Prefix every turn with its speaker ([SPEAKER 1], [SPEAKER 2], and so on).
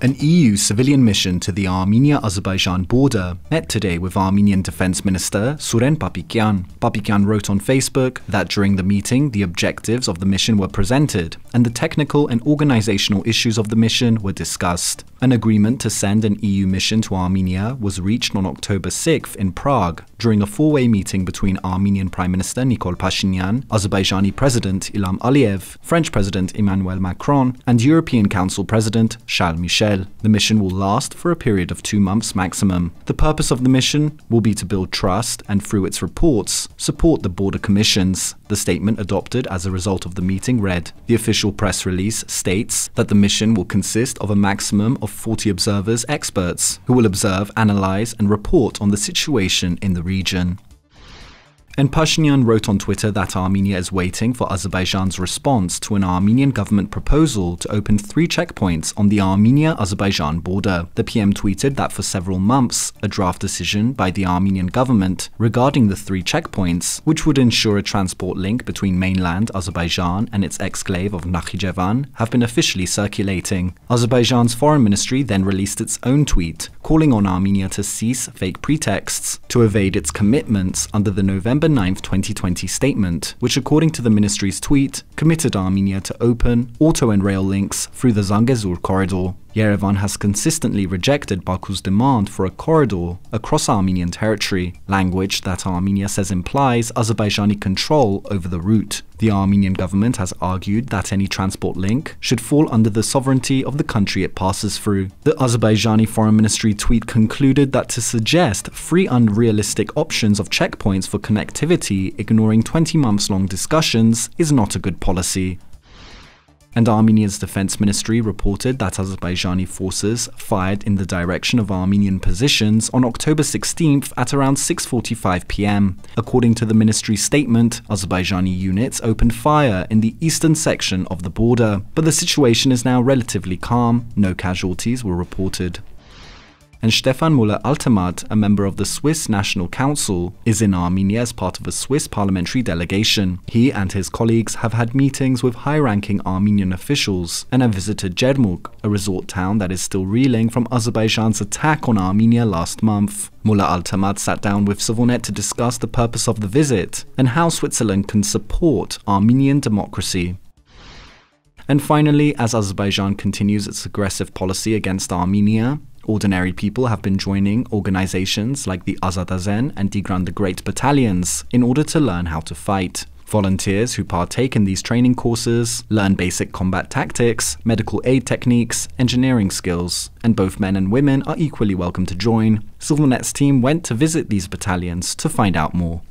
[SPEAKER 1] An EU civilian mission to the Armenia-Azerbaijan border met today with Armenian Defense Minister Suren Papikyan. Papikyan wrote on Facebook that during the meeting the objectives of the mission were presented and the technical and organizational issues of the mission were discussed. An agreement to send an EU mission to Armenia was reached on October 6th in Prague during a four-way meeting between Armenian Prime Minister Nikol Pashinyan, Azerbaijani President Ilham Aliyev, French President Emmanuel Macron, and European Council President Charles Michel. The mission will last for a period of 2 months maximum. The purpose of the mission will be to build trust and, through its reports, support the border commissions. The statement adopted as a result of the meeting read, "The official press release states that the mission will consist of a maximum of 40 observers experts who will observe, analyze, and report on the situation in the region." And Pashinyan wrote on Twitter that Armenia is waiting for Azerbaijan's response to an Armenian government proposal to open 3 checkpoints on the Armenia-Azerbaijan border. The PM tweeted that for several months, a draft decision by the Armenian government regarding the 3 checkpoints, which would ensure a transport link between mainland Azerbaijan and its exclave of Yerevan, have been officially circulating. Azerbaijan's foreign ministry then released its own tweet, calling on Armenia to cease fake pretexts to evade its commitments under the November 9, 2020 statement, which according to the ministry's tweet, committed Armenia to open auto and rail links through the Zangezur corridor. Yerevan has consistently rejected Baku's demand for a corridor across Armenian territory, language that Armenia says implies Azerbaijani control over the route. The Armenian government has argued that any transport link should fall under the sovereignty of the country it passes through. The Azerbaijani Foreign Ministry tweet concluded that to suggest 3 unrealistic options of checkpoints for connectivity, ignoring 20 months-long discussions, is not a good policy. And Armenia's defense ministry reported that Azerbaijani forces fired in the direction of Armenian positions on October 16th at around 6:45 p.m. According to the ministry's statement, Azerbaijani units opened fire in the eastern section of the border, but the situation is now relatively calm. No casualties were reported. And Stefan Müller-Altemat, a member of the Swiss National Council, is in Armenia as part of a Swiss parliamentary delegation. He and his colleagues have had meetings with high-ranking Armenian officials and have visited Jermuk, a resort town that is still reeling from Azerbaijan's attack on Armenia last month. Müller-Altemat sat down with ＳիվիլΝեթի to discuss the purpose of the visit and how Switzerland can support Armenian democracy. And finally, as Azerbaijan continues its aggressive policy against Armenia, ordinary people have been joining organizations like the Azadazen and the Great Battalions in order to learn how to fight. Volunteers who partake in these training courses learn basic combat tactics, medical aid techniques, engineering skills, and both men and women are equally welcome to join. ＳivilNeթ's team went to visit these battalions to find out more.